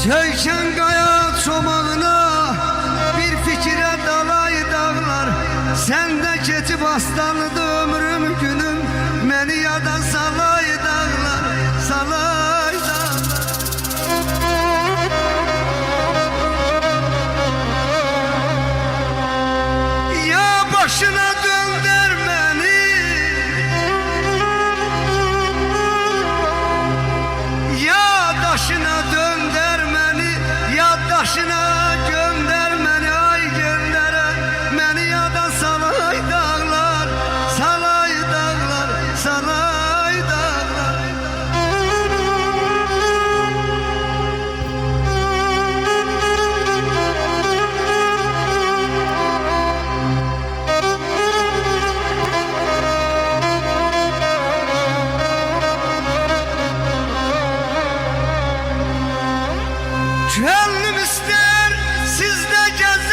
Söykən qaya çomağına bir fikrə dalay dağlar. Səndə keçib aslanıdı ömrüm günüm, məni yada salay dağlar, salay dağlar. Ya başına döndər məni, ya daşına döndər məni, ya daşına göndər məni, ay göndərə məni yada salay dağlar, salay dağlar, salay dağlar. Gönlüm ister sizde gez